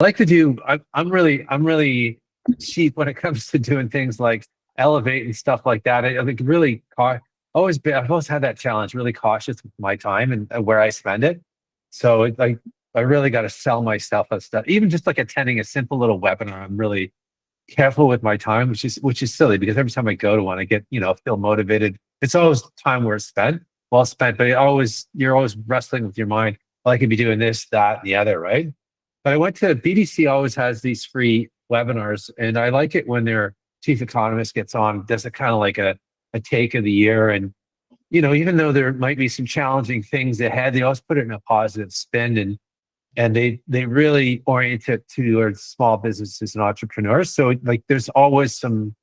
I like to do. I'm really cheap when it comes to doing things like elevate and stuff like that. I think really I've always had that challenge. Really cautious with my time and where I spend it. So like I really got to sell myself on stuff. Even just like attending a simple little webinar, I'm really careful with my time, which is silly because every time I go to one, I get feel motivated. It's always time well spent, but you're always wrestling with your mind. Well, I could be doing this, that, and the other, right? But I went to BDC. Always has these free webinars, and I like it when their chief economist gets on, does a kind of like a take of the year, and even though there might be some challenging things ahead, they always put it in a positive spin, and they really orient it towards small businesses and entrepreneurs. So like there's always some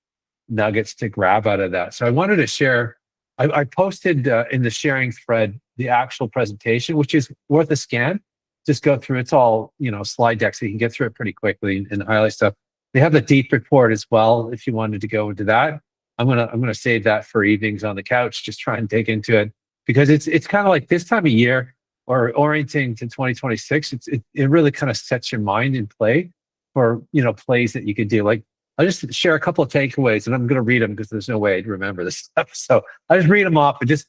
nuggets to grab out of that. So I wanted to share. I posted in the sharing thread the actual presentation, which is worth a scan. Just go through. It's all slide deck, so you can get through it pretty quickly and highlight stuff. They have the deep report as well if you wanted to go into that. I'm gonna save that for evenings on the couch. Just try and dig into it because it's kind of like this time of year or orienting to 2026. It really kind of sets your mind in play for plays that you could do. Like I'll just share a couple of takeaways, and I'm going to read them because there's no way to remember this stuff. So I just read them off, and just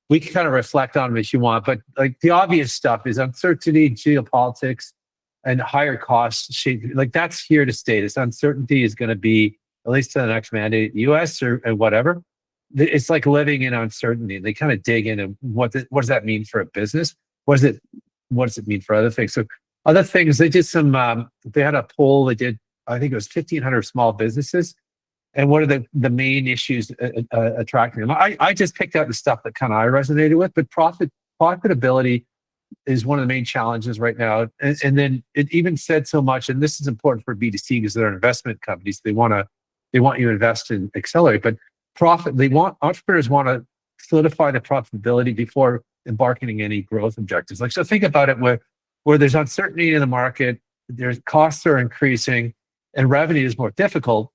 we can kind of reflect on them if you want. But like the obvious stuff is uncertainty, geopolitics, and higher costs. Like that's here to stay. This uncertainty is going to be at least to the next mandate, U.S. or whatever. It's like living in uncertainty. They kind of dig into what does that mean for a business? What does it mean for other things? So other things, they did some. They had a poll. They did, I think it was 1,500 small businesses, and what are the main issues attracting them? I just picked out the stuff that kind of I resonated with, but profitability is one of the main challenges right now. And then it even said so much, and this is important for B2C because they're investment companies. They want you to invest and accelerate, but entrepreneurs want to solidify the profitability before embarking on any growth objectives. Like, so think about it where there's uncertainty in the market, there's costs are increasing and revenue is more difficult.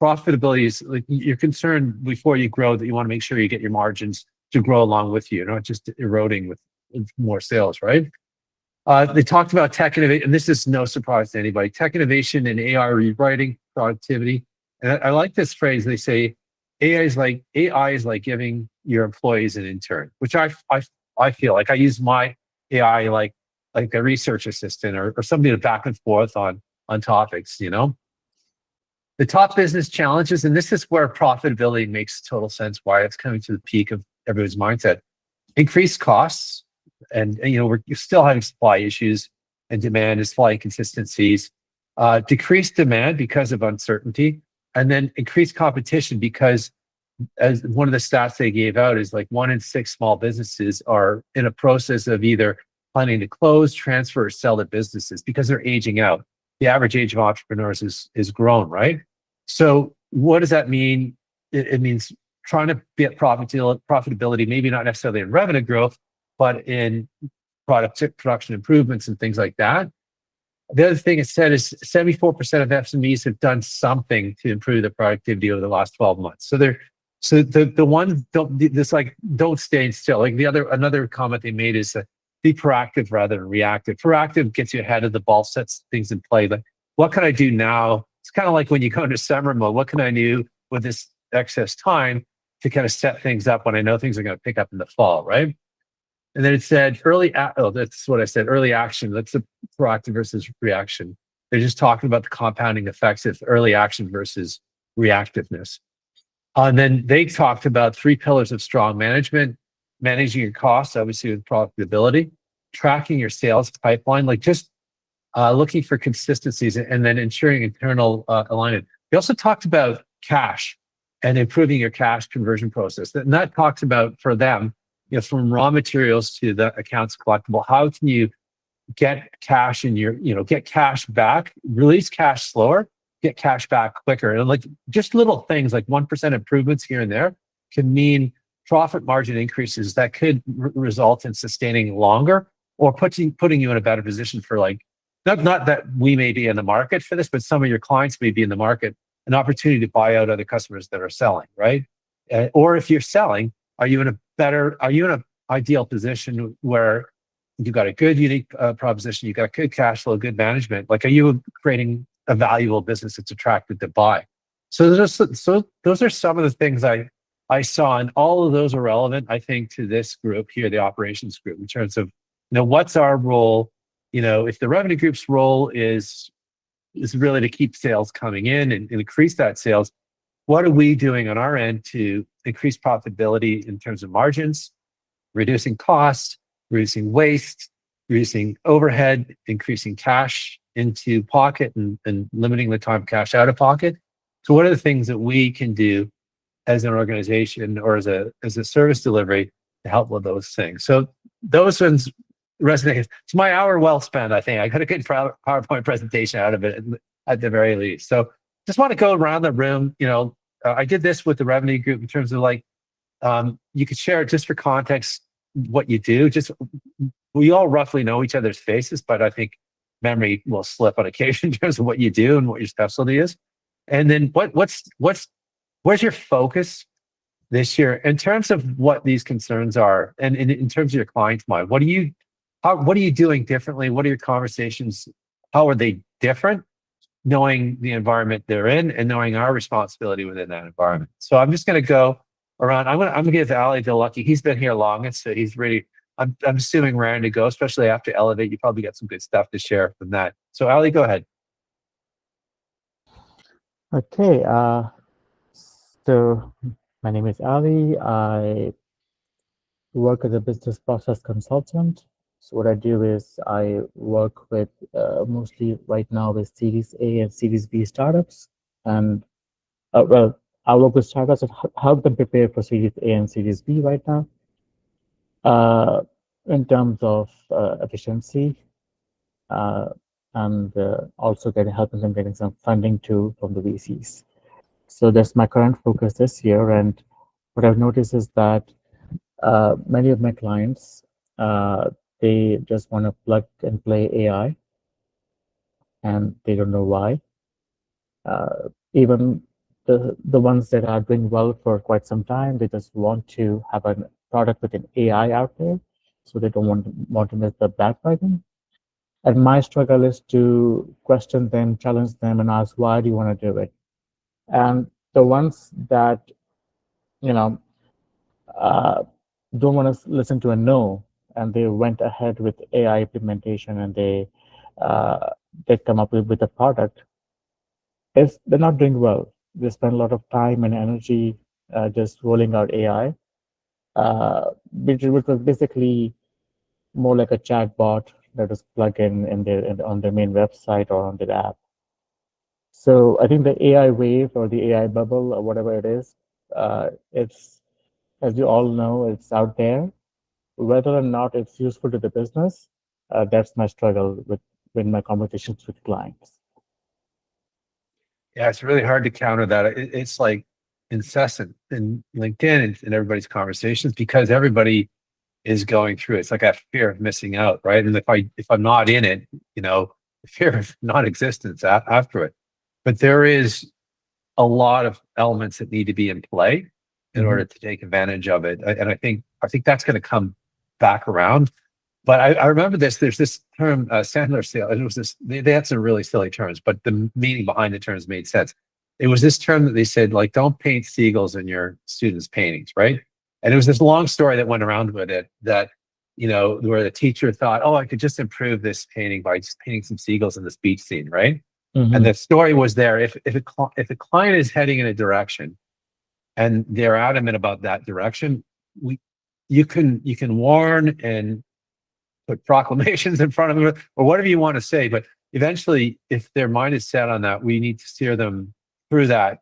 Profitability is like you're concerned before you grow that you want to make sure you get your margins to grow along with you, not just eroding with more sales, right? They talked about tech innovation, and this is no surprise to anybody. Tech innovation and AI rewriting productivity. And I like this phrase. They say AI is like giving your employees an intern, which I feel like I use my AI like a research assistant or somebody to back and forth on topics. The top business challenges, and this is where profitability makes total sense. Why it's coming to the peak of everyone's mindset. Increased costs, and we're still having supply issues and demand and supply inconsistencies. Decreased demand because of uncertainty, and then increased competition because, as one of the stats they gave out is like 1 in 6 small businesses are in a process of either planning to close, transfer, or sell their businesses because they're aging out. The average age of entrepreneurs is grown, right? So what does that mean? It means trying to get profitability, maybe not necessarily in revenue growth, but in production improvements and things like that. The other thing it said is 74% of SMEs have done something to improve their productivity over the last 12 months. So the one don't stay still. Like another comment they made is be proactive rather than reactive. Proactive gets you ahead of the ball, sets things in play. Like, what can I do now? It's kind of like when you go into summer mode. What can I do with this excess time to kind of set things up when I know things are going to pick up in the fall, right? And then it said that's what I said, early action. That's a proactive versus reaction. They're just talking about the compounding effects of early action versus reactiveness. And then they talked about 3 pillars of strong management: managing your costs, obviously with profitability, tracking your sales pipeline, like just looking for consistencies, and then ensuring internal alignment. They also talked about cash and improving your cash conversion process. And that talks about, for them, from raw materials to the accounts collectible, how can you get cash in get cash back, release cash slower, get cash back quicker. And like just little things like 1% improvements here and there can mean profit margin increases that could result in sustaining longer or putting you in a better position for like, not that we may be in the market for this, but some of your clients may be in the market, an opportunity to buy out other customers that are selling, right? Or if you're selling, are you in an ideal position where you've got a good unique proposition, you've got good cash flow, good management. Like, are you creating a valuable business that's attractive to buy? So those are some of the things I saw, and all of those are relevant, I think, to this group here, the operations group, in terms of, what's our role? If the revenue group's role is really to keep sales coming in and increase that sales, what are we doing on our end to increase profitability in terms of margins, reducing costs, reducing waste, reducing overhead, increasing cash into pocket, and limiting the time cash out of pocket? So what are the things that we can do as an organization or as a service delivery to help with those things? So those ones resonate. It's my hour well spent, I think. I got a good PowerPoint presentation out of it at the very least. So just want to go around the room. I did this with the revenue group in terms of you could share, just for context, what you do. Just, we all roughly know each other's faces, but I think memory will slip on occasion in terms of what you do and what your specialty is. And then where's your focus this year in terms of what these concerns are, and in terms of your clients' mind? What are you doing differently? What are your conversations? How are they different? Knowing the environment they're in and knowing our responsibility within that environment. So I'm just going to go around. I'm going to give Ali the lucky. He's been here longest, so he's really. I'm assuming raring to go, especially after Elevate. You probably got some good stuff to share from that. So Ali, go ahead. Okay. So my name is Ali. I work as a business process consultant. So what I do is I work with mostly right now with Series A and Series B startups, and I work with startups and help them prepare for Series A and Series B right now. In terms of efficiency, and also helping them getting some funding too from the VCs. So that's my current focus this year. And what I've noticed is that many of my clients, they just want to plug and play AI, and they don't know why. Even the ones that are doing well for quite some time, they just want to have a product with an AI out there, so they don't want to miss the bandwagon. And my struggle is to question them, challenge them, and ask, why do you want to do it? And the ones that don't want to listen to a no, and they went ahead with AI implementation, and they come up with a product, is they're not doing well. They spend a lot of time and energy just rolling out AI, which was basically more like a chat bot that was plugged in on their main website or on their app. So I think the AI wave or the AI bubble or whatever it is, it's, as you all know, it's out there. Whether or not it's useful to the business, that's my struggle with my conversations with clients. Yeah, it's really hard to counter that. It's like incessant in LinkedIn and everybody's conversations, because everybody is going through it. It's like a fear of missing out, right? And if I'm not in it, the fear of non-existence after it. But there is a lot of elements that need to be in play in order to take advantage of it. And I think that's going to come back around. But I remember this. There's this term, Sandler sale. And it was this. They had some really silly terms, but the meaning behind the terms made sense. It was this term that they said, like, don't paint seagulls in your students' paintings, right? And it was this long story that went around with it that, where the teacher thought, oh, I could just improve this painting by just painting some seagulls in this beach scene, right? And the story was there. If a client is heading in a direction and they're adamant about that direction, you can warn and put proclamations in front of them or whatever you want to say. But eventually, if their mind is set on that, we need to steer them through that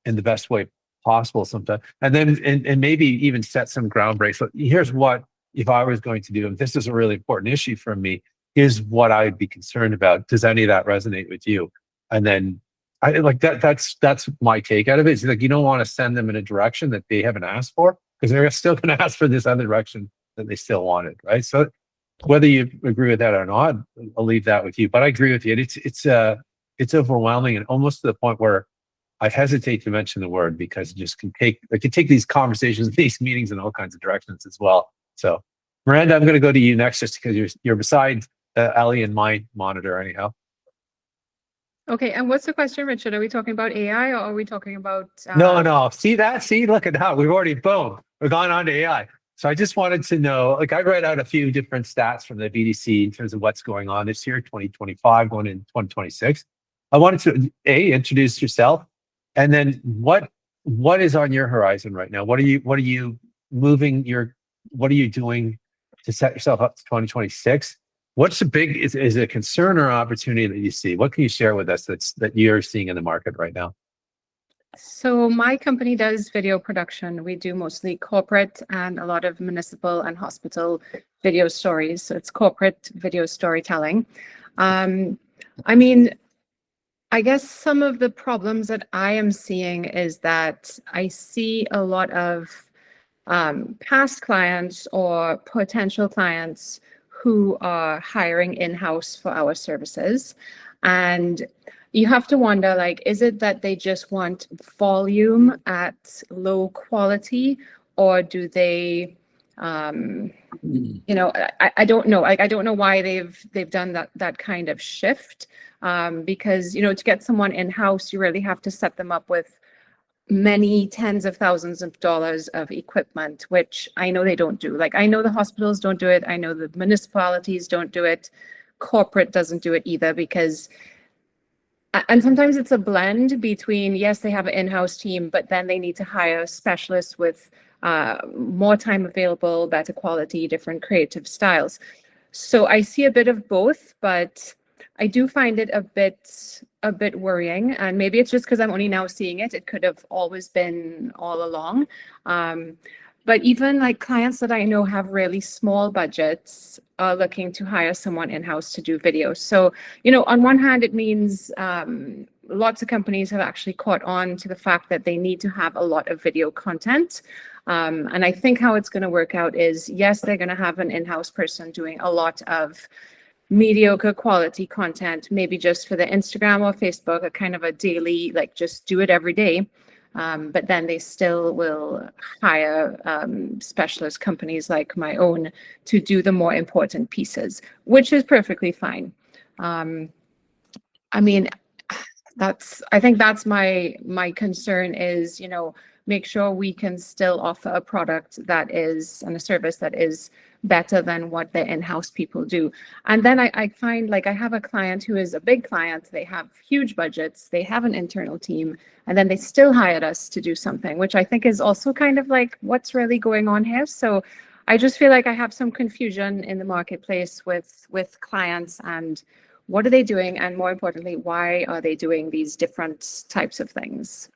in the best way possible sometimes. And then, and maybe even set some ground breaks. So here's what, if I was going to do, and this is a really important issue for me, is what I would be concerned about. Does any of that resonate with you? And then I like that. That's my take out of it. It's like, you don't want to send them in a direction that they haven't asked for, because they're still going to ask for this other direction that they still wanted, right? So whether you agree with that or not, I'll leave that with you. But I agree with you. It's overwhelming, and almost to the point where I hesitate to mention the word, because it just can take these conversations, these meetings in all kinds of directions as well. So Miranda, I'm going to go to you next, just because you're beside Ali and my monitor anyhow. Okay, and what's the question, Richard? Are we talking about AI or are we talking about? No. See that? See, look at that. We've already we've gone on to AI. So I just wanted to know, like, I read out a few different stats from the BDC in terms of what's going on this year, 2025, going into 2026. I wanted to introduce yourself, and then what is on your horizon right now? What are you doing to set yourself up to 2026? What's the big, is it a concern or opportunity that you see? What can you share with us that you're seeing in the market right now? So my company does video production. We do mostly corporate and a lot of municipal and hospital video stories. So it's corporate video storytelling. I mean, I guess some of the problems that I am seeing is that I see a lot of past clients or potential clients who are hiring in-house for our services. And you have to wonder, like, is it that they just want volume at low quality, or do they, you know, I don't know. I don't know why they've done that kind of shift. Because, you know, to get someone in-house, you really have to set them up with many tens of thousands of dollars of equipment, which I know they don't do. Like, I know the hospitals don't do it. I know the municipalities don't do it. Corporate doesn't do it either, because, and sometimes it's a blend between, yes, they have an in-house team, but then they need to hire specialists with more time available, better quality, different creative styles. So I see a bit of both, but I do find it a bit worrying, and maybe it's just because I'm only now seeing it. It could have always been all along. But even like clients that I know have really small budgets are looking to hire someone in-house to do videos. So, you know, on one hand, it means lots of companies have actually caught on to the fact that they need to have a lot of video content. And I think how it's going to work out is, yes, they're going to have an in-house person doing a lot of mediocre quality content, maybe just for the Instagram or Facebook, a kind of a daily, like, just do it every day. But then they still will hire specialist companies like my own to do the more important pieces, which is perfectly fine. I mean, I think that's my concern is, you know, make sure we can still offer a product that is, and a service that is better than what the in-house people do. And then I find, like, I have a client who is a big client. They have huge budgets. They have an internal team, and then they still hired us to do something, which I think is also kind of like, what's really going on here? So I just feel like I have some confusion in the marketplace with clients, and what are they doing? And more importantly, why are they doing these different types of things?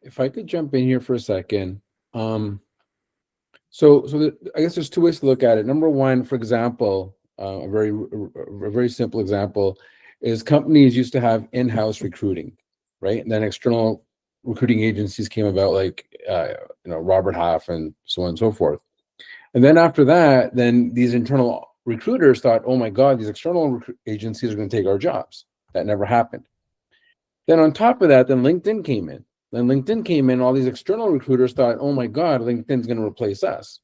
If I could jump in here for a second. I guess there's two ways to look at it. Number one, for example, a very simple example is companies used to have in-house recruiting, right? And then external recruiting agencies came about, like Robert Half and so on and so forth. And then after that, then these internal recruiters thought, oh my God, these external agencies are going to take our jobs. That never happened. Then on top of that, then LinkedIn came in. All these external recruiters thought, oh my God, LinkedIn's going to replace us,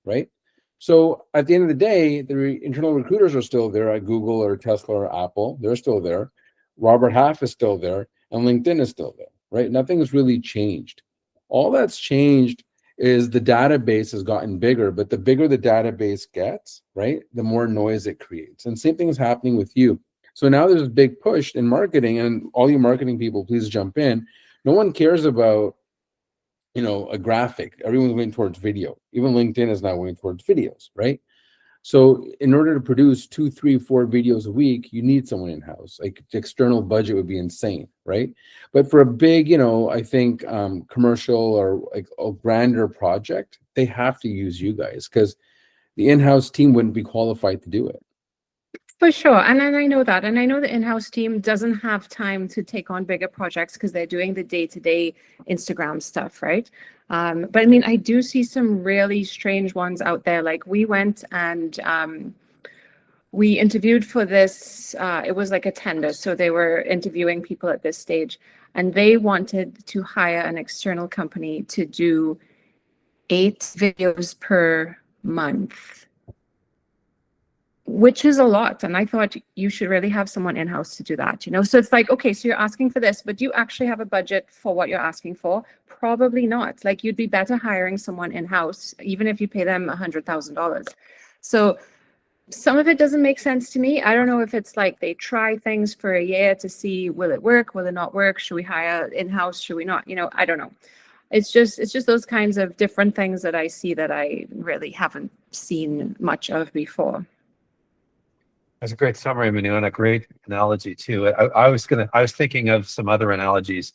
right? So at the end of the day, the internal recruiters are still there at Google or Tesla or Apple. They're still there. Robert Half is still there, and LinkedIn is still there, right? Nothing has really changed. All that's changed is the database has gotten bigger, but the bigger the database gets, right, the more noise it creates. And same thing is happening with you. So now there's a big push in marketing, and all you marketing people, please jump in. No one cares about, a graphic. Everyone's going towards video. Even LinkedIn is now going towards videos, right? So in order to produce 2, 3, 4 videos a week, you need someone in-house. Like, the external budget would be insane, right? But for a big, I think commercial or like a grander project, they have to use you guys, because the in-house team wouldn't be qualified to do it. For sure. And I know that. And I know the in-house team doesn't have time to take on bigger projects because they're doing the day-to-day Instagram stuff, right? But I mean, I do see some really strange ones out there. Like, we went and we interviewed for this, it was like a tender. So they were interviewing people at this stage, and they wanted to hire an external company to do 8 videos per month. which is a lot. And I thought you should really have someone in-house to do that, you know? So it's like, okay, so you're asking for this, but do you actually have a budget for what you're asking for? Probably not. Like, you'd be better hiring someone in-house, even if you pay them $100,000. So some of it doesn't make sense to me. I don't know if it's like they try things for a year to see, will it work? Will it not work? Should we hire in-house? Should we not? You know, I don't know. It's just those kinds of different things that I see that I really haven't seen much of before. That's a great summary, Manu, and a great analogy too. I was thinking of some other analogies,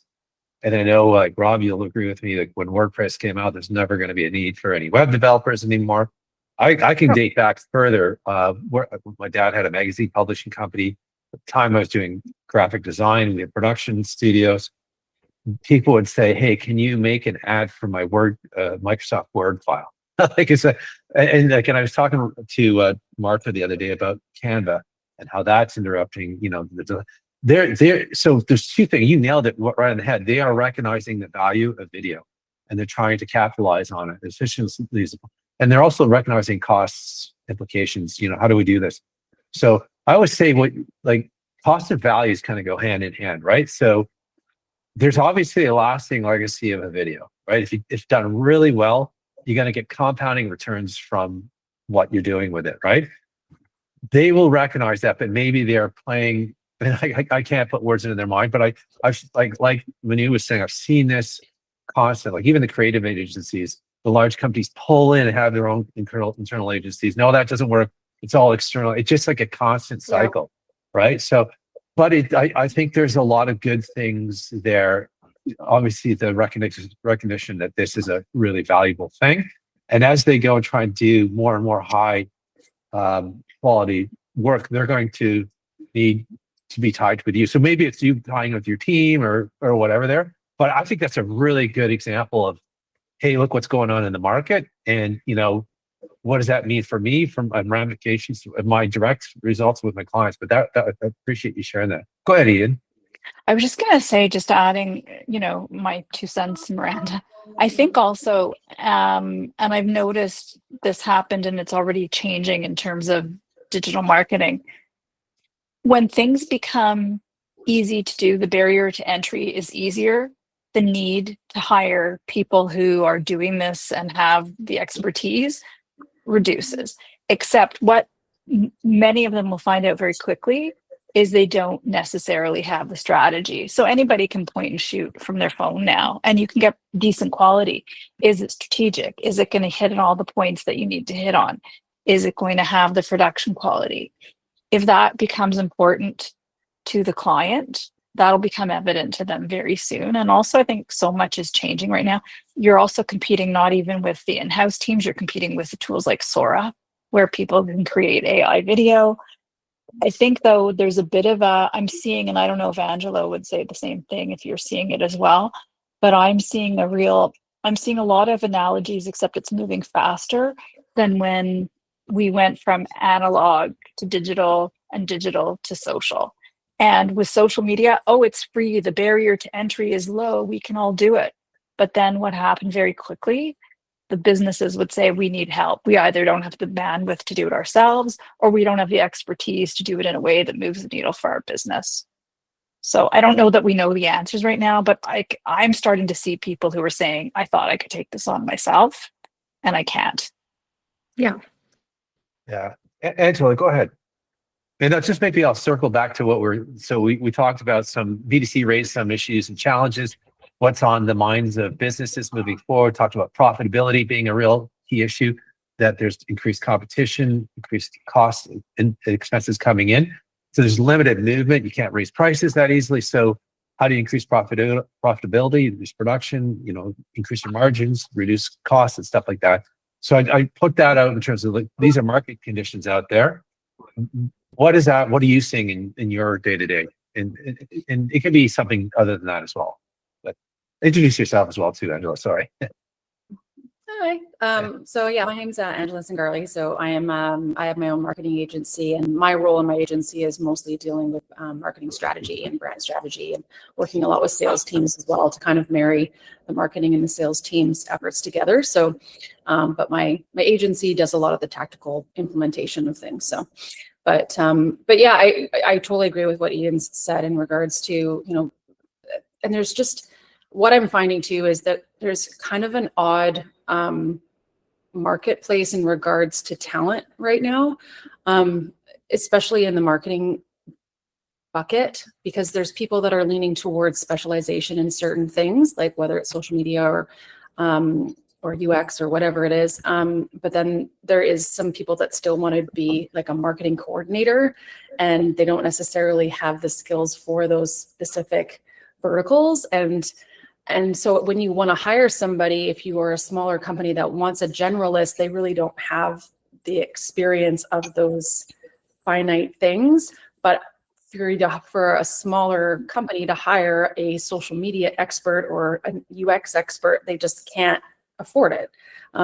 and I know, like Rob, you'll agree with me. Like when WordPress came out, there's never going to be a need for any web developers anymore. I can date back further. My dad had a magazine publishing company. At the time, I was doing graphic design. We had production studios. People would say, "Hey, can you make an ad for my Microsoft Word file?" Like it's and I was talking to Martha the other day about Canva and how that's interrupting. You know, so there's two things. You nailed it right on the head. They are recognizing the value of video, and they're trying to capitalize on it efficiently. And they're also recognizing costs implications. You know, how do we do this? So I always say, cost and values kind of go hand in hand, right? So there's obviously a lasting legacy of a video, right? If it's done really well, you're going to get compounding returns from what you're doing with it, right? They will recognize that, but maybe they're playing. And I can't put words into their mind, but I've like Manu was saying, I've seen this constantly. Like even the creative agencies, the large companies pull in and have their own internal agencies. No, that doesn't work. It's all external. It's just like a constant cycle, right? So, but I think there's a lot of good things there. Obviously, the recognition that this is a really valuable thing. And as they go and try and do more and more high quality work, they're going to need to be tied with you. So maybe it's you tying with your team or whatever there. But I think that's a really good example of, hey, look what's going on in the market. And, you know, what does that mean for me from ramifications of my direct results with my clients? But I appreciate you sharing that. Go ahead, Ian. I was just going to say, just adding, you know, my 2 cents, Miranda. I think also, and I've noticed this happened and it's already changing in terms of digital marketing. When things become easy to do, the barrier to entry is easier. The need to hire people who are doing this and have the expertise reduces. Except what many of them will find out very quickly is they don't necessarily have the strategy. So anybody can point and shoot from their phone now, and you can get decent quality. Is it strategic? Is it going to hit on all the points that you need to hit on? Is it going to have the production quality? If that becomes important to the client, that'll become evident to them very soon. And also, I think so much is changing right now. You're also competing not even with the in-house teams, you're competing with the tools like Sora, where people can create AI video. I think, though, there's a bit of I'm seeing, and I don't know if Angelo would say the same thing if you're seeing it as well, but I'm seeing a lot of analogies, except it's moving faster than when we went from analog to digital and digital to social. And with social media, it's free. The barrier to entry is low. We can all do it. But then what happened very quickly, the businesses would say, we need help. We either don't have the bandwidth to do it ourselves, or we don't have the expertise to do it in a way that moves the needle for our business. So I don't know that we know the answers right now, but I'm starting to see people who are saying, I thought I could take this on myself, and I can't. Yeah. Yeah. Angela, go ahead. And that's just maybe I'll circle back to what we talked about some BDC raised some issues and challenges. What's on the minds of businesses moving forward? Talked about profitability being a real key issue, that there's increased competition, increased costs and expenses coming in. So there's limited movement. You can't raise prices that easily. So how do you increase profitability, reduce production, increase your margins, reduce costs and stuff like that. So I put that out in terms of these are market conditions out there. What is that? What are you seeing in your day-to-day? And it can be something other than that as well. But introduce yourself as well too, Angela. Sorry. Hi. So yeah, my name's Angela Singarli. So I am I have my own marketing agency, and my role in my agency is mostly dealing with marketing strategy and brand strategy, and working a lot with sales teams as well to kind of marry the marketing and the sales teams' efforts together. So, but my agency does a lot of the tactical implementation of things. So, but yeah, I totally agree with what Ian said in regards to, you know, and there's just what I'm finding too is that there's kind of an odd marketplace in regards to talent right now, especially in the marketing bucket, because there's people that are leaning towards specialization in certain things, like whether it's social media or UX or whatever it is. But then there is some people that still want to be like a marketing coordinator, and they don't necessarily have the skills for those specific verticals. And so when you want to hire somebody, if you are a smaller company that wants a generalist, they really don't have the experience of those finite things. But for a smaller company to hire a social media expert or a UX expert, they just can't afford it,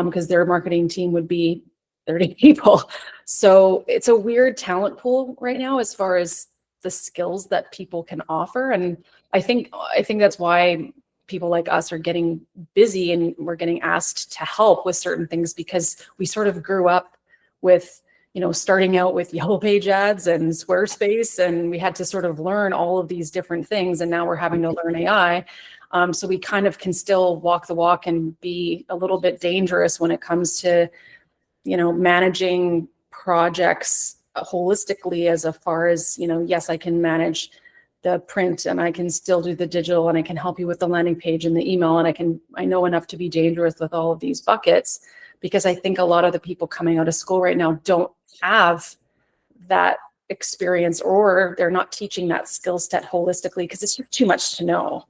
because their marketing team would be 30 people. So it's a weird talent pool right now as far as the skills that people can offer. And I think that's why people like us are getting busy and we're getting asked to help with certain things, because we sort of grew up with, you know, starting out with Yellow Page ads and Squarespace, and we had to sort of learn all of these different things. And now we're having to learn AI. So we kind of can still walk the walk and be a little bit dangerous when it comes to, you know, managing projects holistically, as far as, you know, yes, I can manage the print and I can still do the digital, and I can help you with the landing page and the email, and I know enough to be dangerous with all of these buckets, because I think a lot of the people coming out of school right now don't have that experience, or they're not teaching that skill set holistically because it's too much to know.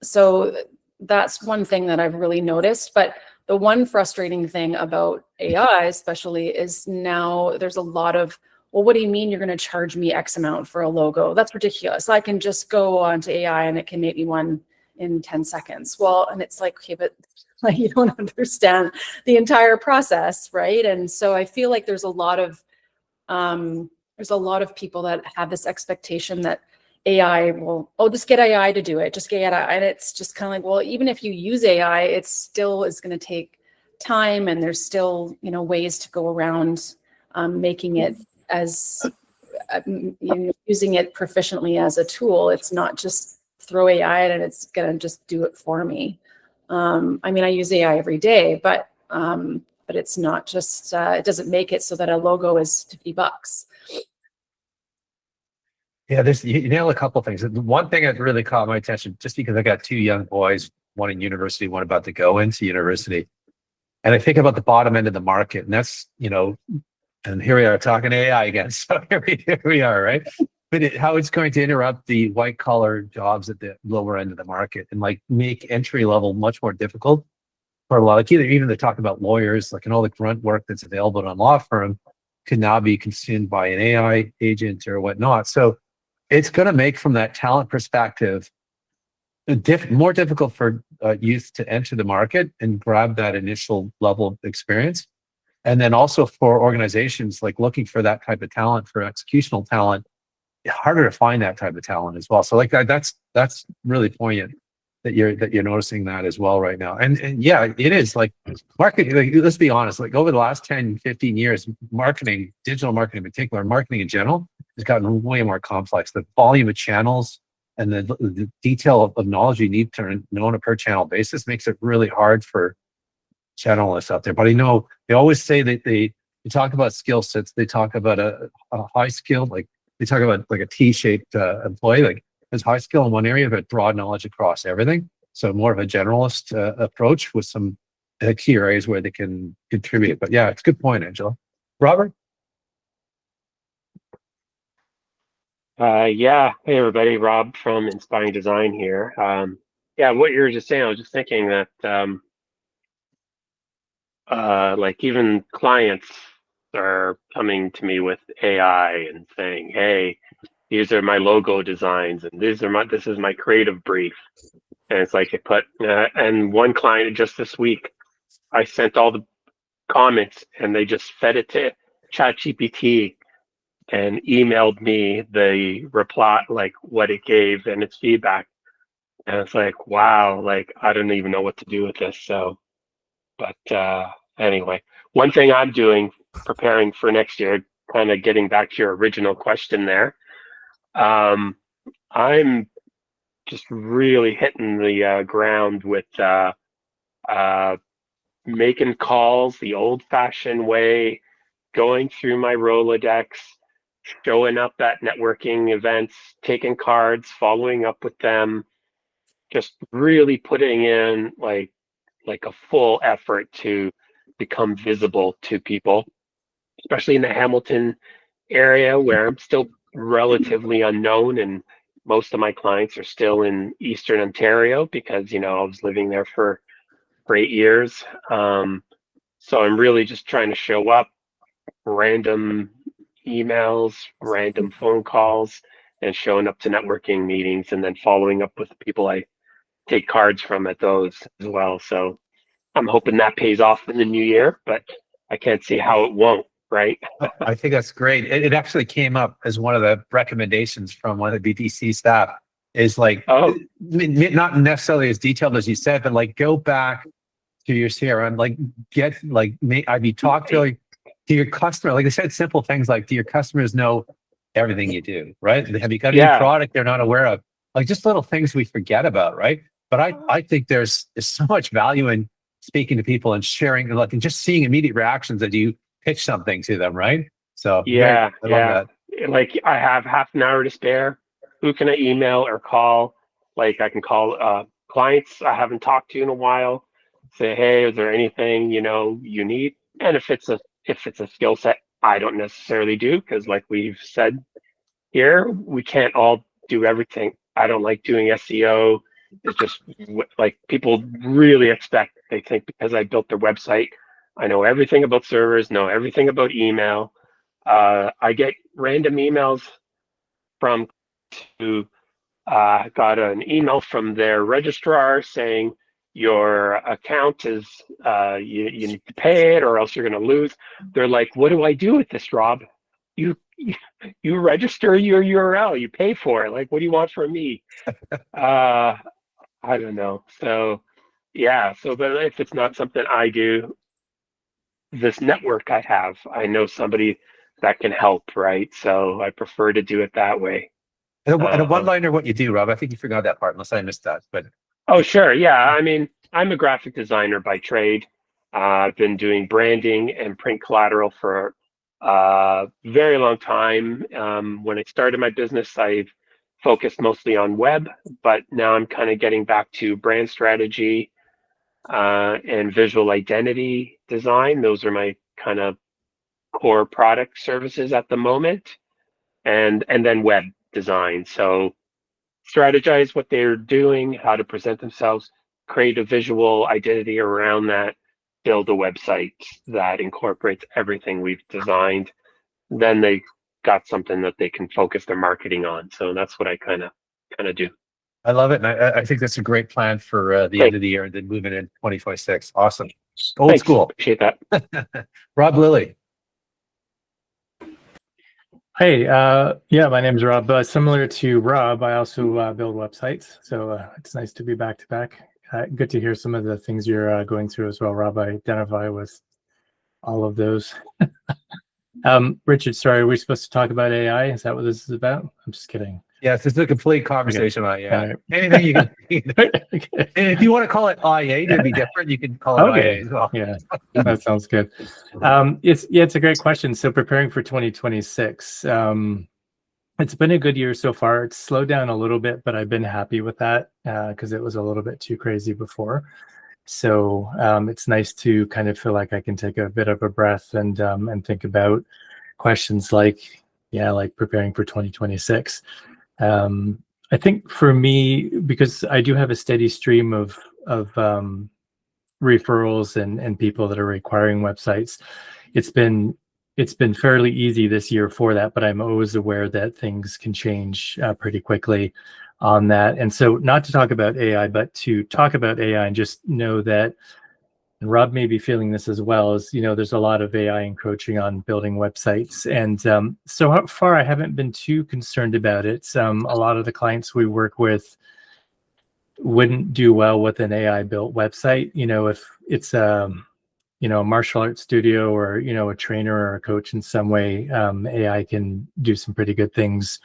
So that's one thing that I've really noticed. But the one frustrating thing about AI especially is now there's a lot of, well, what do you mean you're going to charge me X amount for a logo? That's ridiculous. I can just go onto AI and it can make me one in 10 seconds. Well, and it's like, okay, but like, you don't understand the entire process, right? And so I feel like there's a lot of people that have this expectation that AI will, oh, just get AI to do it, just get AI. And it's just kind of like, well, even if you use AI, it still is going to take time, and there's still, you know, ways to go around making it as you know, using it proficiently as a tool. It's not just throw AI in and it's going to just do it for me. I mean, I use AI every day, but it's not just, it doesn't make it so that a logo is $50. Yeah, you nailed a couple of things. One thing that really caught my attention, just because I got two young boys, one in university, one about to go into university. And I think about the bottom end of the market, and that's, you know, and here we are talking AI again. So here we are, right? But how it's going to interrupt the white collar jobs at the lower end of the market, and like make entry level much more difficult for a lot. Like even they talk about lawyers, like, and all the grunt work that's available in a law firm could now be consumed by an AI agent or whatnot. So it's going to make, from that talent perspective, more difficult for youth to enter the market and grab that initial level of experience. And then also for organizations like looking for that type of talent, for executional talent, harder to find that type of talent as well. So like that's really poignant that you're noticing that as well right now. And yeah, it is like marketing, like, let's be honest, like over the last 10, 15 years, marketing, digital marketing in particular, marketing in general, has gotten way more complex. The volume of channels and the detail of knowledge you need to know on a per channel basis makes it really hard for generalists out there. But I know they always say that they talk about skill sets. They talk about a high skill, like they talk about like a T-shaped employee, like there's high skill in one area, but broad knowledge across everything. So more of a generalist approach with some key areas where they can contribute. But yeah, it's a good point, Angela. Robert? Yeah. Hey, everybody. Rob from Inspiring Design here. Yeah, what you were just saying, I was just thinking that like even clients are coming to me with AI and saying, hey, these are my logo designs and this is my creative brief. And it's like they put, and one client just this week I sent all the comments and they just fed it to ChatGPT and emailed me the reply, like what it gave and its feedback. And it's like, wow, like I don't even know what to do with this. So, but anyway, one thing I'm doing, preparing for next year, kind of getting back to your original question there. I'm just really hitting the ground with making calls the old-fashioned way, going through my Rolodex, showing up at networking events, taking cards, following up with them, just really putting in like a full effort to become visible to people, especially in the Hamilton area where I'm still relatively unknown, and most of my clients are still in Eastern Ontario because, you know, I was living there for 8 years. So I'm really just trying to show up, random emails, random phone calls, and showing up to networking meetings, and then following up with people I take cards from at those as well. So I'm hoping that pays off in the new year, but I can't see how it won't, right? I think that's great. It actually came up as one of the recommendations from one of the BDC staff, is like, not necessarily as detailed as you said, but like go back to your CRM, like get like talk to your customer. Like I said, simple things like, do your customers know everything you do, right? Have you got any product they're not aware of? Like just little things we forget about, right? But I think there's so much value in speaking to people and sharing, like, and just seeing immediate reactions as you pitch something to them, right? So I love that. Like I have half an hour to spare. Who can I email or call? Like I can call clients I haven't talked to in a while. Say, hey, is there anything you need? And if it's a skill set I don't necessarily do, because like we've said here, we can't all do everything. I don't like doing SEO. It's just like people really expect. They think because I built their website, I know everything about servers, know everything about email. I get random emails from got an email from their registrar saying your account is you need to pay it or else you're going to lose. They're like, what do I do with this, Rob? You register your URL, you pay for it. Like, what do you want from me? I don't know. So yeah, but if it's not something I do, this network I know somebody that can help, right? So I prefer to do it that way. And a one-liner, what you do, Rob? I think you forgot that part, unless I missed that. But oh, sure, yeah. I mean, I'm a graphic designer by trade. I've been doing branding and print collateral for a very long time. When I started my business, I focused mostly on web, but now I'm kind of getting back to brand strategy and visual identity design. Those are my kind of core product services at the moment, and then web design. So strategize what they're doing, how to present themselves, create a visual identity around that, build a website that incorporates everything we've designed. Then they got something that they can focus their marketing on. So that's what I kind of do. I love it. And I think that's a great plan for the end of the year and then moving in 2026. Awesome. Old school. Appreciate that. Rob Lilly. Hey, yeah, my name is Rob. Similar to Rob, I also build websites. So it's nice to be back to back. Good to hear some of the things you're going through as well, Rob. I identify with all of those. Richard, sorry, are we supposed to talk about AI? Is that what this is about? I'm just kidding. Yes, it's a complete conversation on AI. Anything you can. And if you want to call it IA to be different, you can call it IA as well. Yeah, that sounds good. It's a great question. So preparing for 2026, it's been a good year so far. It's slowed down a little bit, but I've been happy with that because it was a little bit too crazy before. So it's nice to kind of feel like I can take a bit of a breath and think about questions like preparing for 2026. I think for me, because I do have a steady stream of referrals and people that are requiring websites, it's been fairly easy this year for that, but I'm always aware that things can change pretty quickly on that. And so not to talk about AI, but to talk about AI and just know that and Rob may be feeling this as well, is, there's a lot of AI encroaching on building websites. And so far, I haven't been too concerned about it. A lot of the clients we work with wouldn't do well with an AI built website. If it's a martial arts studio, or, a trainer or a coach in some way, AI can do some pretty good things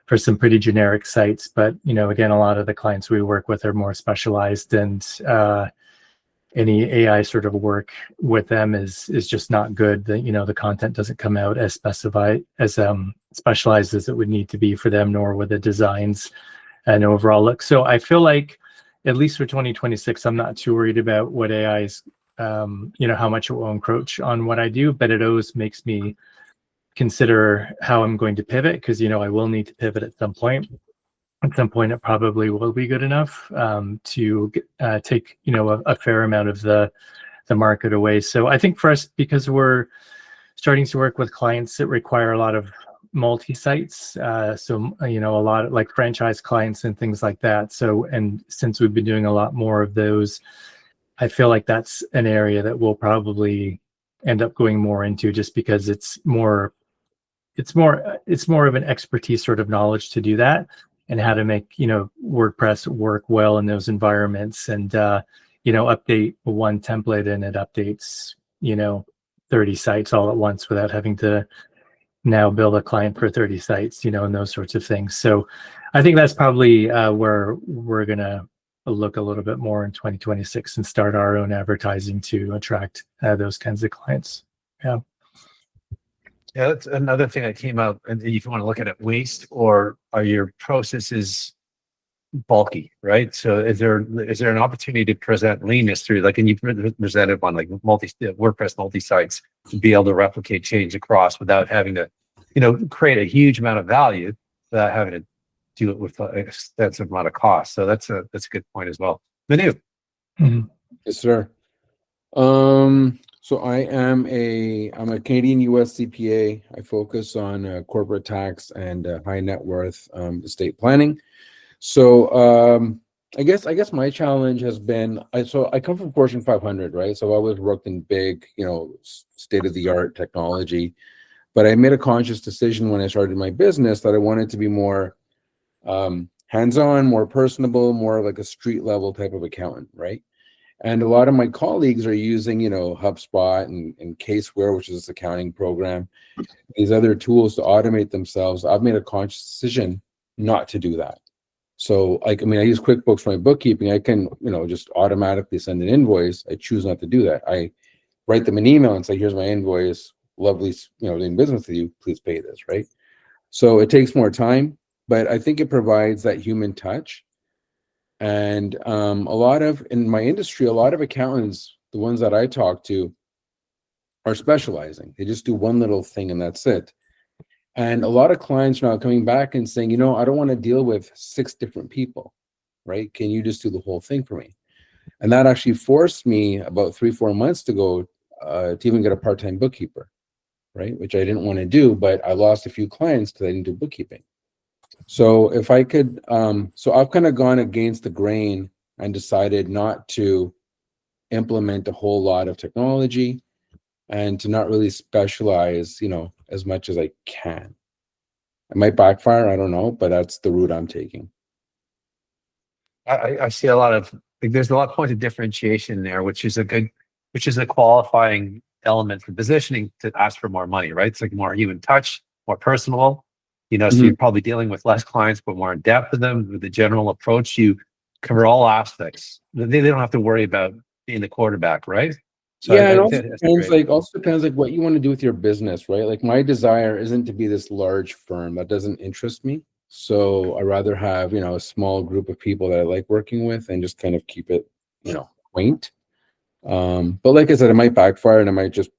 for some pretty generic sites. But, again, a lot of the clients we work with are more specialized, and any AI sort of work with them is just not good. The content doesn't come out as specialized as it would need to be for them, nor with the designs and overall look. So I feel like, at least for 2026, I'm not too worried about what AI is, how much it will encroach on what I do, but it always makes me consider how I'm going to pivot, because, I will need to pivot at some point. At some point, it probably will be good enough to take, a fair amount of the market away. So I think for us, because we're starting to work with clients that require a lot of multi-sites, so a lot of like franchise clients and things like that. So, and since we've been doing a lot more of those, I feel like that's an area that we'll probably end up going more into, just because it's more of an expertise sort of knowledge to do that, and how to make, WordPress work well in those environments, and, update one template and it updates, 30 sites all at once without having to now build a client for 30 sites, and those sorts of things. So I think that's probably where we're going to look a little bit more in 2026 and start our own advertising to attract those kinds of clients. Yeah. Yeah, that's another thing that came out. And if you want to look at it, waste, or are your processes bulky, right? So is there an opportunity to present leanness through, like, and you presented on like WordPress multi-sites, to be able to replicate change across without having to, create a huge amount of value without having to do it with an extensive amount of cost. So that's a good point as well. Manu. Mm-hmm. Yes, sir. So I'm a Canadian US CPA. I focus on corporate tax and high net worth estate planning. So I guess my challenge has been, I come from Fortune 500, right? So I've always worked in big, state of the art technology. But I made a conscious decision when I started my business that I wanted to be more hands-on, more personable, more like a street level type of accountant, right? And a lot of my colleagues are using, HubSpot and Caseware, which is this accounting program, these other tools to automate themselves. I've made a conscious decision not to do that. So, I use QuickBooks for my bookkeeping. I can, just automatically send an invoice. I choose not to do that. I write them an email and say, here's my invoice. Lovely, doing business with you. Please pay this, right? So it takes more time, but I think it provides that human touch. And in my industry, a lot of accountants, the ones that I talk to, are specializing. They just do one little thing and that's it. And a lot of clients are now coming back and saying, I don't want to deal with 6 different people, right? Can you just do the whole thing for me? And that actually forced me about 3-4 months ago to even get a part-time bookkeeper, right? Which I didn't want to do, but I lost a few clients because I didn't do bookkeeping. So if I could, so I've kind of gone against the grain and decided not to implement a whole lot of technology and to not really specialize, as much as I can. It might backfire, I don't know, but that's the route I'm taking. I see a lot of, there's a lot of points of differentiation there, which is a qualifying element for positioning to ask for more money, right? It's like more human touch, more personal. So you're probably dealing with less clients, but more in depth with them. With the general approach, you cover all aspects. They don't have to worry about being the quarterback, right? So yeah, it also depends like what you want to do with your business, right? Like my desire isn't to be this large firm. That doesn't interest me. So I rather have, a small group of people that I like working with and just kind of keep it, quaint. But like I said, it might backfire and I might just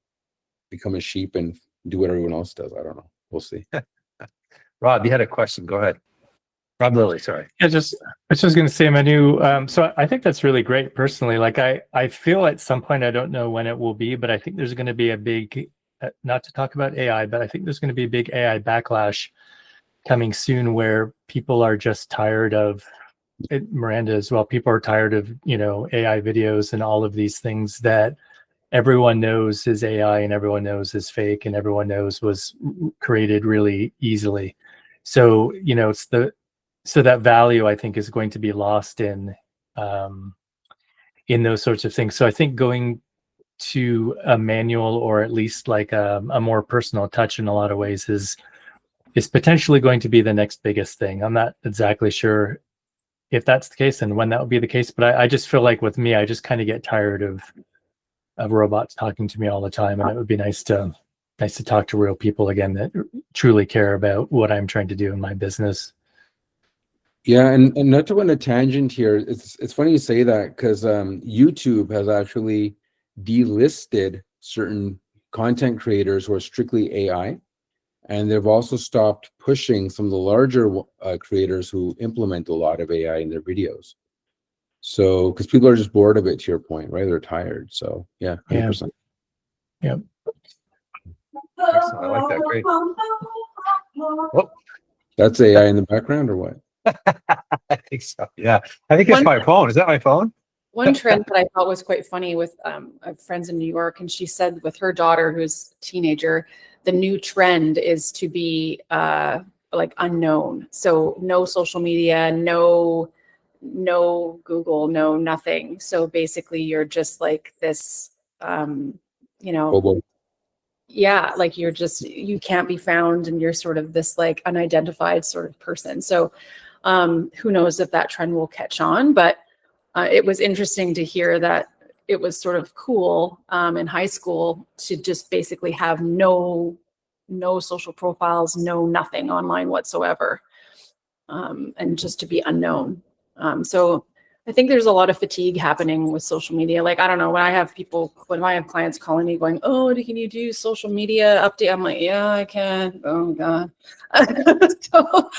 become a sheep and do what everyone else does. I don't know. We'll see. Rob, you had a question. Go ahead. Rob Lilly, sorry. Yeah, I was just going to say, Manu, so I think that's really great personally. Like I feel at some point, I don't know when it will be, but I think there's going to be a big, not to talk about AI, but I think there's going to be a big AI backlash coming soon where people are just tired of Miranda as well. People are tired of, AI videos and all of these things that everyone knows is AI and everyone knows is fake and everyone knows was created really easily. So, so that value, I think, is going to be lost in those sorts of things. So I think going to a manual, or at least like a more personal touch in a lot of ways, is potentially going to be the next biggest thing. I'm not exactly sure if that's the case and when that would be the case, but I just feel like with me, I just kind of get tired of robots talking to me all the time, and it would be nice to talk to real people again that truly care about what I'm trying to do in my business. Yeah, and not to go on a tangent here, it's funny you say that, because YouTube has actually delisted certain content creators who are strictly AI, and they've also stopped pushing some of the larger creators who implement a lot of AI in their videos. So, because people are just bored of it, to your point, right? They're tired. So, yeah, 100%. Yeah. Excellent. I like that. Great. Whoop. That's AI in the background, or what? I think so. Yeah. I think it's my phone. Is that my phone? One trend that I thought was quite funny with I have friends in New York, and she said with her daughter, who's a teenager, the new trend is to be like unknown. So no social media, no Google, no nothing. So basically you're just like this, yeah, like you can't be found, and you're sort of this like unidentified sort of person. So who knows if that trend will catch on, but it was interesting to hear that it was sort of cool in high school to just basically have no social profiles, no nothing online whatsoever, and just to be unknown. So I think there's a lot of fatigue happening with social media. Like, I don't know, when I have clients calling me going, "Oh, can you do social media update?" I'm like, "Yeah, I can." Oh God. So,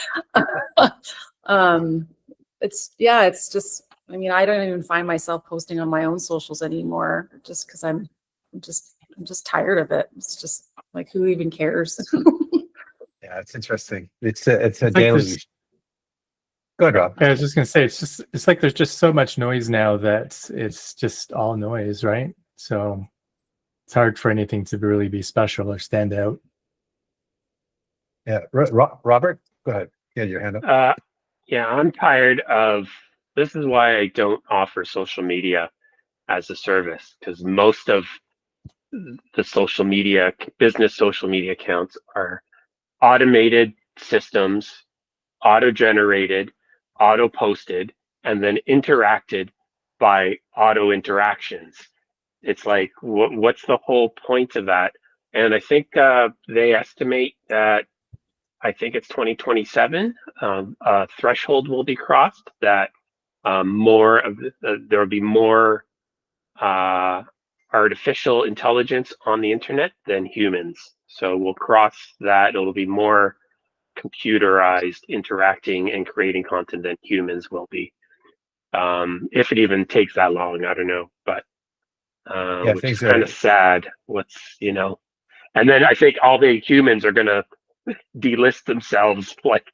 it's just, I mean, I don't even find myself posting on my own socials anymore, just because I'm just tired of it. It's just like, who even cares? Yeah, it's interesting. It's a daily. Go ahead, Rob. I was just gonna say, it's like there's just so much noise now that it's just all noise, right? So it's hard for anything to really be special or stand out. Yeah, Robert, go ahead. Yeah, your hand up. Yeah, I'm tired of. This is why I don't offer social media as a service, because most of the business social media accounts are automated systems, auto-generated, auto-posted, and then interacted by auto interactions. It's like, what's the whole point of that? And I think they estimate that, I think it's 2027, a threshold will be crossed that there will be more artificial intelligence on the internet than humans. So we'll cross that. It'll be more computerized interacting and creating content than humans will be. If it even takes that long, I don't know. But which is kind of sad. And then I think all the humans are gonna delist themselves, like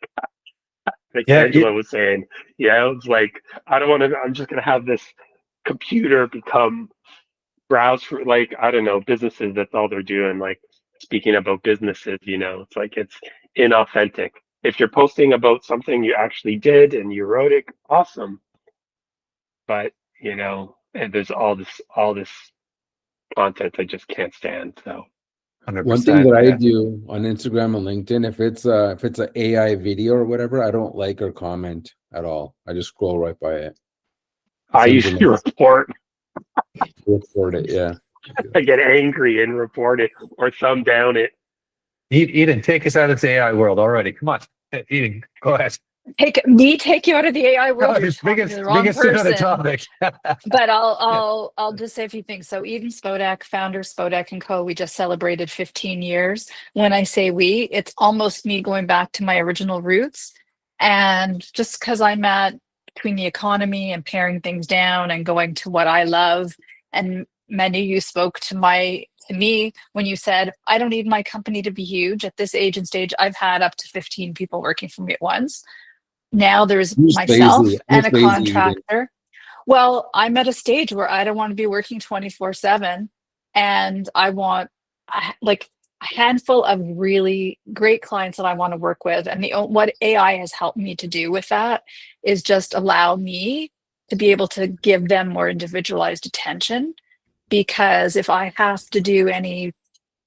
Angela was saying. Yeah, it's like, I don't want to. I'm just gonna have this computer browse for, like, I don't know, businesses. That's all they're doing. Like, speaking about businesses, it's like, it's inauthentic. If you're posting about something you actually did and you wrote it, awesome. But and there's all this content I just can't stand. So 100%, one thing that I do on Instagram and LinkedIn, if it's an AI video or whatever, I don't like or comment at all. I just scroll right by it. I usually report it. Yeah, I get angry and report it or thumb down it. Eden, take us out of the AI world already. Come on, Eden, go ahead. Take you out of the AI world. You're talking to the wrong person. But I'll just say a few things. So Eden Spodek, founder Spodek & Co. We just celebrated 15 years. When I say we, it's almost me going back to my original roots. And just because I'm between the economy and paring things down and going to what I love, and many of you spoke to me when you said, I don't need my company to be huge. At this age and stage, I've had up to 15 people working for me at once. Now there's Who's myself lazy? and a Who's lazy even? contractor. Well, I'm at a stage where I don't want to be working 24/7, and I want like a handful of really great clients that I want to work with. And what AI has helped me to do with that is just allow me to be able to give them more individualized attention. Because if I have to do any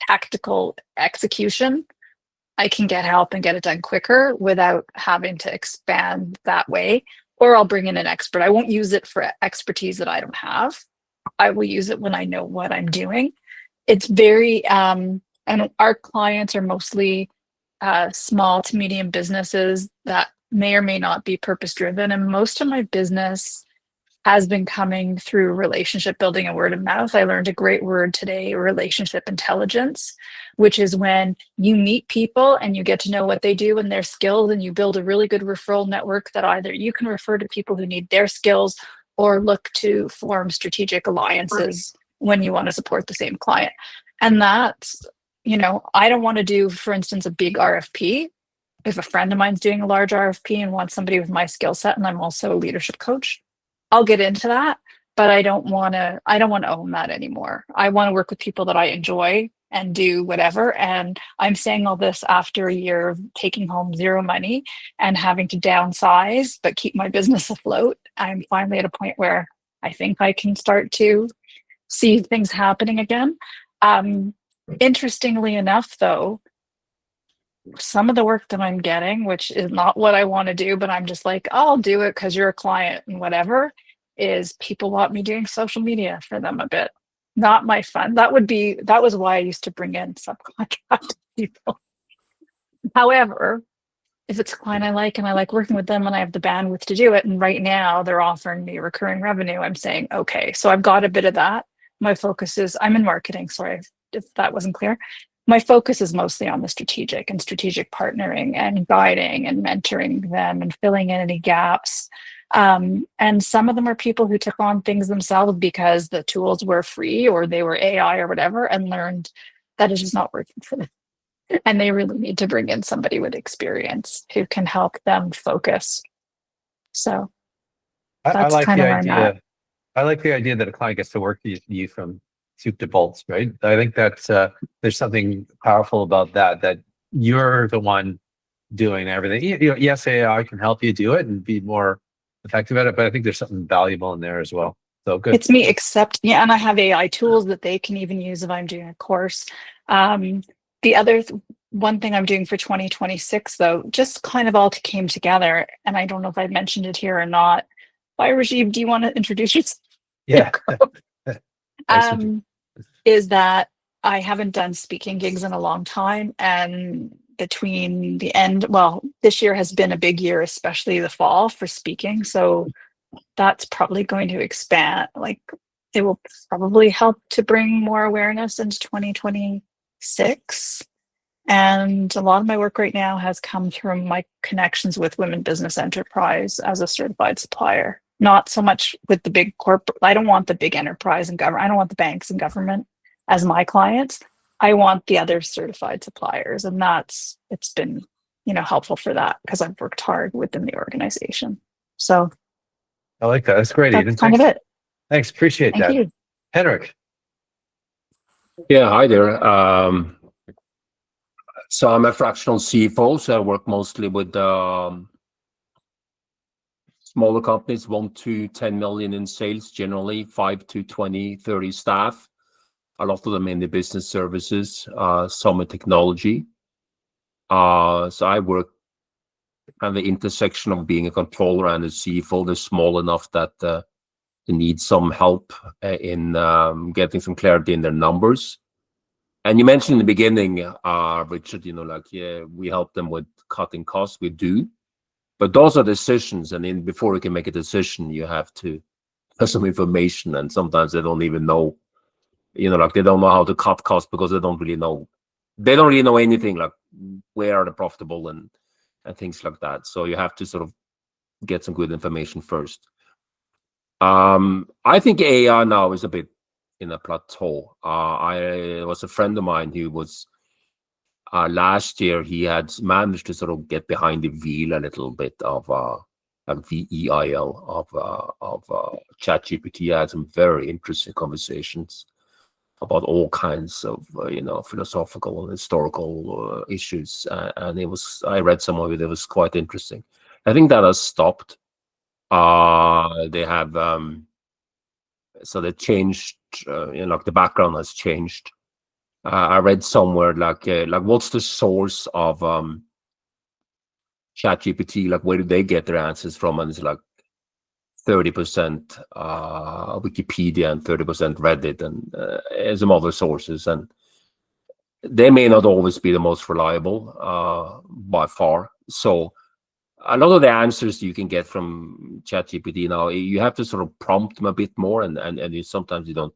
tactical execution, I can get help and get it done quicker without having to expand that way. Or I'll bring in an expert. I won't use it for expertise that I don't have. I will use it when I know what I'm doing. It's very, and our clients are mostly small to medium businesses that may or may not be purpose driven. And most of my business has been coming through relationship building and word of mouth. I learned a great word today, relationship intelligence, which is when you meet people and you get to know what they do and their skills, and you build a really good referral network that either you can refer to people who need their skills or look to form strategic alliances when you want to support the same client. And that's, I don't want to do, for instance, a big RFP. If a friend of mine's doing a large RFP and wants somebody with my skill set, and I'm also a leadership coach, I'll get into that, but I don't want to own that anymore. I want to work with people that I enjoy and do whatever. And I'm saying all this after a year of taking home zero money and having to downsize, but keep my business afloat. I'm finally at a point where I think I can start to see things happening again. Interestingly enough, though, some of the work that I'm getting, which is not what I want to do, but I'm just like, I'll do it because you're a client and whatever, is people want me doing social media for them a bit. Not my fun. That was why I used to bring in subcontract people. However, if it's a client I like and I like working with them and I have the bandwidth to do it, and right now they're offering me recurring revenue, I'm saying, okay, so I've got a bit of that. My focus is, I'm in marketing, sorry if that wasn't clear. My focus is mostly on the strategic partnering and guiding and mentoring them and filling in any gaps. And some of them are people who took on things themselves because the tools were free or they were AI or whatever, and learned that it's just not working for them. And they really need to bring in somebody with experience who can help them focus. So I that's like kind the of where I'm at. idea. I like the idea that a client gets to work with you from soup to bolts, right? I think that's there's something powerful about that you're the one doing everything. Yes, AI can help you do it and be more effective at it, but I think there's something valuable in there as well. So good. It's me, except, yeah, and I have AI tools that they can even use if I'm doing a course. The other one thing I'm doing for 2026, though, just kind of all came together, and I don't know if I mentioned it here or not. By Rajiv, do you want to introduce yourself? Yeah. Is that I haven't done speaking gigs in a long time, and between the end, well, this year has been a big year, especially the fall for speaking. So that's probably going to expand. Like, it will probably help to bring more awareness into 2026. And a lot of my work right now has come through my connections with Women Business Enterprise as a certified supplier. Not so much with the big corporate. I don't want the big enterprise and government. I don't want the banks and government as my clients. I want the other certified suppliers. And it's been, helpful for that because I've worked hard within the organization. So I like that. That's great, that's Eden. kind of it. Thanks. Appreciate Thank that. you. Henrik. Yeah, hi there. So I'm a fractional CFO, so I work mostly with smaller companies, 1 to 10 million in sales, generally 5 to 20, 30 staff. A lot of them in the business services, some in technology. So I work at the intersection of being a controller and a CFO. They're small enough that they need some help in getting some clarity in their numbers. And you mentioned in the beginning, Richard, we help them with cutting costs. We do. But those are decisions. And before you can make a decision, you have to have some information. And sometimes they don't even know, they don't know how to cut costs because they don't really know. They don't really know anything, like where are they profitable and things like that. So you have to sort of get some good information first. I think AI now is a bit in a plateau. I was a friend of mine who was last year he had managed to sort of get behind the wheel a little bit of VEIL of ChatGPT. I had some very interesting conversations about all kinds of philosophical and historical issues, and I read some of it. It was quite interesting. I think that has stopped. They have so they changed. Like the background has changed. I read somewhere like what's the source of ChatGPT? Like where do they get their answers from? And it's like 30% Wikipedia and 30% Reddit and some other sources, and they may not always be the most reliable by far. So a lot of the answers you can get from ChatGPT now, you have to sort of prompt them a bit more, and sometimes you don't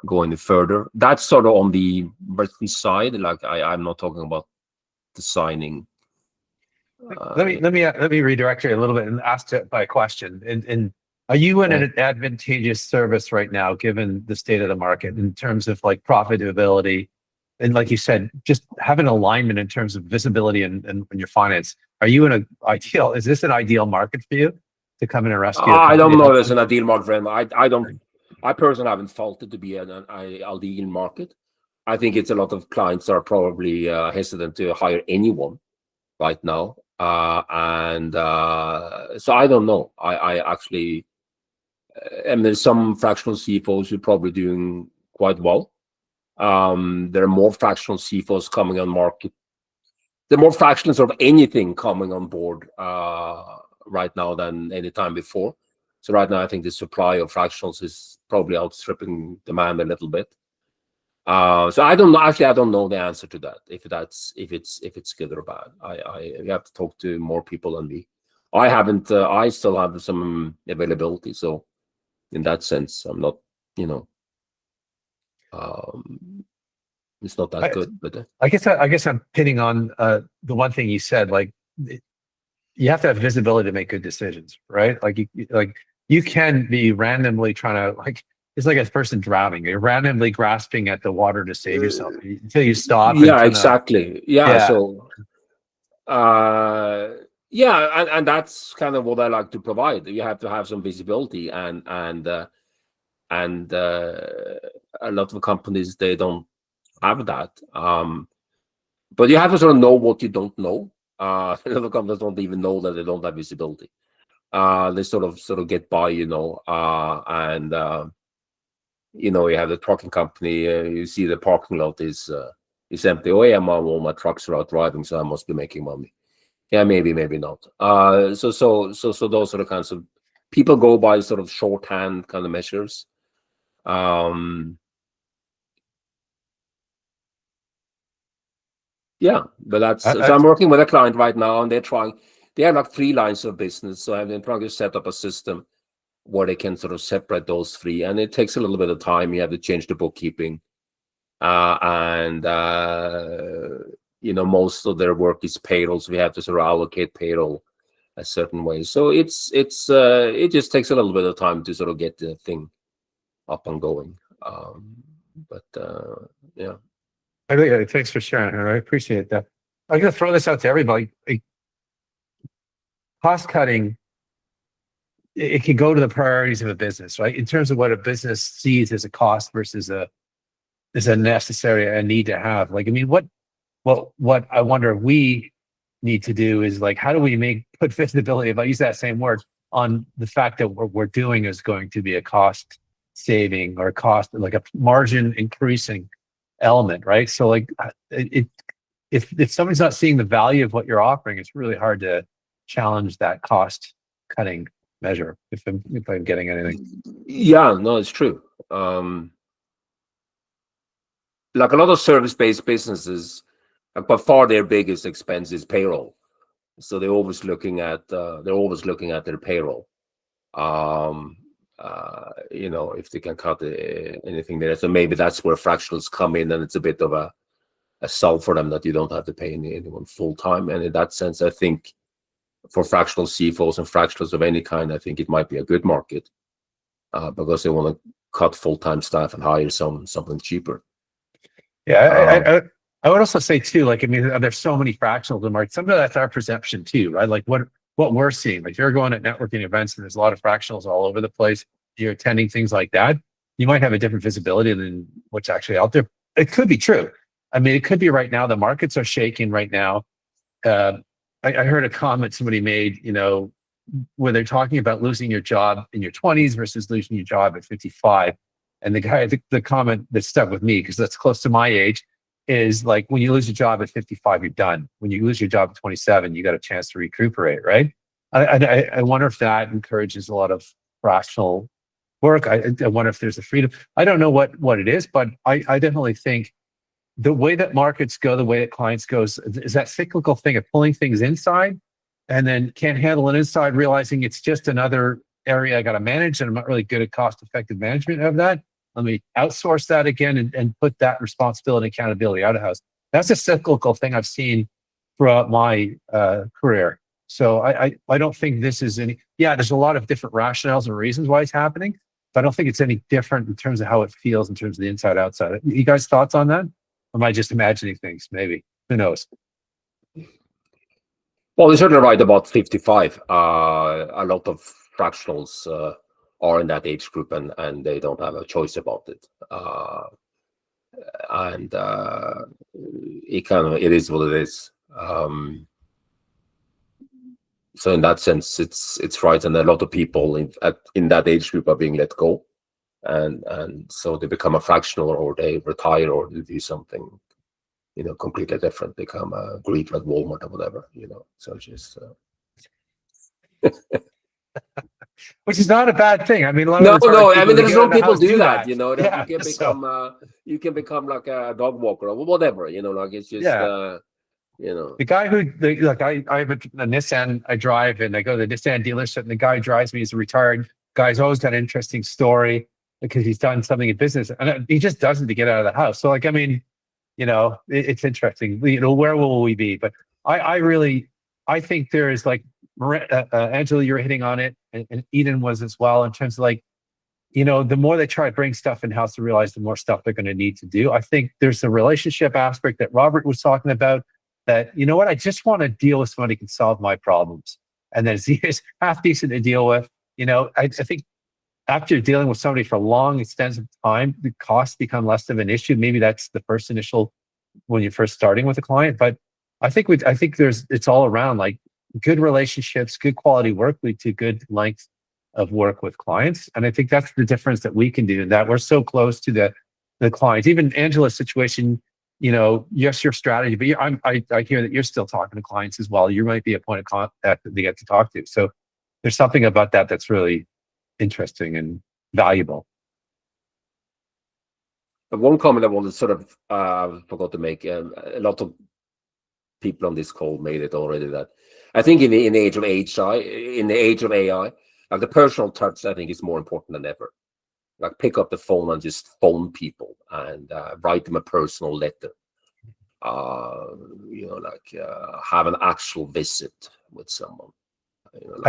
go any further. That's sort of on the written side. Like I'm not talking about designing. Let me redirect you a little bit and ask by a question. And are you in an advantageous service right now, given the state of the market, in terms of like profitability, and like you said, just having alignment in terms of visibility and your finance? Are you in an ideal? Is this an ideal market for you to come in and rescue? I don't know. There's an ideal market for him. I personally haven't felt it to be an ideal market. I think it's a lot of clients are probably hesitant to hire anyone right now. So I don't know. I actually, and there's some fractional CFOs who are probably doing quite well. There are more fractional CFOs coming on market. There are more fractionals of anything coming on board right now than any time before. So right now, I think the supply of fractionals is probably outstripping demand a little bit. So I don't know. Actually, I don't know the answer to that. If it's good or bad, you have to talk to more people than me. I haven't. I still have some availability. So in that sense, I'm not. It's not that good. But I guess I'm pinning on the one thing you said. Like you have to have visibility to make good decisions, right? Like you can be randomly trying to like. It's like a person drowning. You're randomly grasping at the water to save yourself until you stop. Yeah, exactly. Yeah. So, and that's kind of what I like to provide. You have to have some visibility, and a lot of companies, they don't have that. But you have to sort of know what you don't know. A lot of companies don't even know that they don't have visibility. They sort of get by, and. You have the trucking company. You see the parking lot is empty. Oh yeah, all my trucks are out driving, so I must be making money. Yeah, maybe not. So those are the kinds of people go by sort of shorthand kind of measures. Yeah, but that's so I'm working with a client right now, and they have like 3 lines of business. So I've been trying to set up a system where they can sort of separate those 3, and it takes a little bit of time. You have to change the bookkeeping, and most of their work is payroll, so we have to sort of allocate payroll a certain way. So it just takes a little bit of time to sort of get the thing up and going. Yeah. Thanks for sharing. I appreciate that. I'm going to throw this out to everybody. Cost cutting. It can go to the priorities of a business, right? In terms of what a business sees as a cost versus a necessary, a need to have. Like, I mean, what I wonder we need to do is like, how do we put visibility, if I use that same word, on the fact that what we're doing is going to be a cost saving or cost, like a margin increasing element, right? So like, if somebody's not seeing the value of what you're offering, it's really hard to challenge that cost cutting measure, if I'm getting anything. Yeah, no, it's true. Like a lot of service-based businesses, by far their biggest expense is payroll. So they're always looking at their payroll. If they can cut anything there. So maybe that's where fractionals come in, and it's a bit of a sell for them that you don't have to pay anyone full time. And in that sense, I think for fractional CFOs and fractionals of any kind, I think it might be a good market because they want to cut full-time staff and hire something cheaper. Yeah, I would also say too, like, I mean, there's so many fractionals in the market. Some of that's our perception too, right? Like what we're seeing, like you're going at networking events and there's a lot of fractionals all over the place. You're attending things like that. You might have a different visibility than what's actually out there. It could be true. I mean, it could be right now. The markets are shaking right now. I heard a comment somebody made, you know, where they're talking about losing your job in your 20s versus losing your job at 55. And the guy, the comment that stuck with me, because that's close to my age, is like, when you lose your job at 55, you're done. When you lose your job at 27, you got a chance to recuperate, right? I wonder if that encourages a lot of fractional work. I wonder if there's a freedom. I don't know what it is, but I definitely think the way that markets go, the way that clients goes, is that cyclical thing of pulling things inside and then can't handle it inside, realizing it's just another area I got to manage, and I'm not really good at cost-effective management of that. Let me outsource that again and put that responsibility and accountability out of house. That's a cyclical thing I've seen throughout my career. So I don't think this is any, yeah, there's a lot of different rationales and reasons why it's happening, but I don't think it's any different in terms of how it feels in terms of the inside outside. You guys thoughts on that? Or am I just imagining things? Maybe. Who knows? Well, you're certainly right about 55. A lot of fractionals are in that age group, and they don't have a choice about it. It is what it is. So in that sense, it's right, and a lot of people in that age group are being let go, and so they become a fractional, or they retire, or they do something, you know, completely different, become a Greek like Walmart or whatever, you know. So just Which is not a bad thing. I mean, a lot no, of the I mean, there's some people do that, that. you know, that Yeah, you can become like a dog walker or whatever, you know, like it's just, you know. The guy who, like, I have a Nissan I drive, and I go to the Nissan dealership, and the guy who drives me is a retired guy. He's always got an interesting story because he's done something in business, and he just does it to get out of the house. So, like, I mean, you know, it's interesting. You know, where will we be? But I think there is, like, Angela, you're hitting on it, and Eden was as well, in terms of, like, you know, the more they try to bring stuff in house, to realize the more stuff they're going to need to do. I think there's a relationship aspect that Robert was talking about, that, you know what, I just want to deal with somebody who can solve my problems, and then it's half decent to deal with. You know, I think after dealing with somebody for long extensive time, the costs become less of an issue. Maybe that's the first initial, when you're first starting with a client, but I think it's all around, like, good relationships, good quality work lead to good length of work with clients. And I think that's the difference that we can do, that we're so close to the clients. Even Angela's situation, you know, yes, your strategy, but I hear that you're still talking to clients as well. You might be a point of contact that they get to talk to. So there's something about that that's really interesting and valuable. But one comment I wanted to sort of forgot to make, a lot of people on this call made it already, that I think in the age of AI, like, the personal touch, I think, is more important than ever. Like, pick up the phone and just phone people and write them a personal letter. You know, like, have an actual visit with someone. You know, like,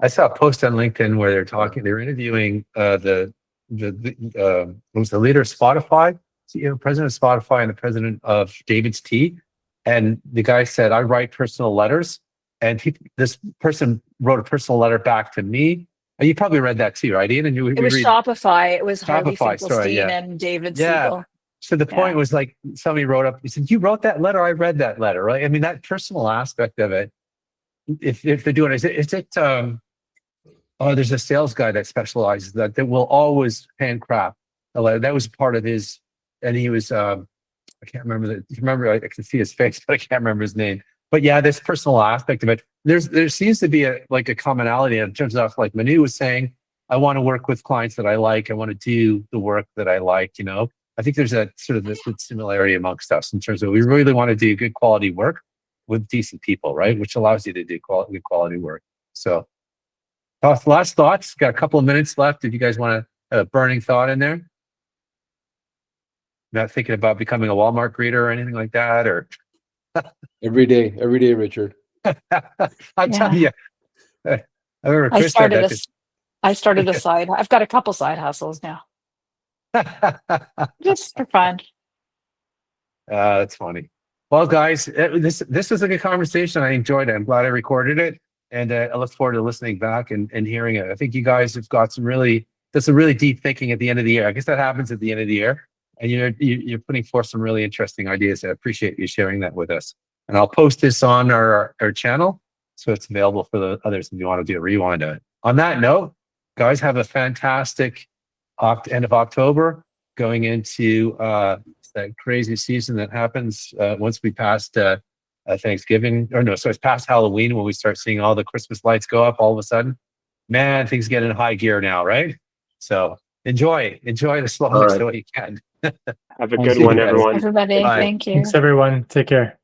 I saw a post on LinkedIn where they're interviewing the leader of Spotify, CEO, president of Spotify, and the president of David's Tea. And the guy said, I write personal letters. And this person wrote a personal letter back to me. And you probably read that too, right, Ian? And It was Shopify. It was Harley Shopify, sorry, Finkelstein yeah. and David Yeah. Siegel. So the point was, like, somebody wrote up, he said, you wrote that letter? I read that letter, right? I mean, that personal aspect of it, if they're doing it, there's a sales guy that specializes that will always handcraft a letter. That was part of his, and he was, I can't remember, I can see his face, but I can't remember his name. But yeah, this personal aspect of it, there seems to be a commonality in terms of, like Manu was saying, I want to work with clients that I like. I want to do the work that I like, you know. I think there's a sort of this similarity amongst us in terms of, we really want to do good quality work with decent people, right? Which allows you to do good quality work. So last thoughts, got a couple of minutes left. If you guys want a burning thought in there. Not thinking about becoming a Walmart greeter or anything like that, or Every day, Richard. I'm telling you, I remember I Chris started said I started a side. I've got a couple side hustles now, that. just for fun. That's funny. Well, guys, this was a good conversation. I enjoyed it. I'm glad I recorded it, and I look forward to listening back and hearing it. I think you guys have got some really deep thinking at the end of the year. I guess that happens at the end of the year, and you're putting forth some really interesting ideas. I appreciate you sharing that with us. And I'll post this on our channel, so it's available for the others if you want to do a rewind of it. On that note, guys, have a fantastic end of October, going into that crazy season that happens once we passed Thanksgiving, or no, so it's past Halloween when we start seeing all the Christmas lights go up all of a sudden. Man, things get in high gear now, right? So enjoy the slowness the way you can. Have a good one, everyone. Everybody, Bye. thank you. Thanks, everyone. Take care.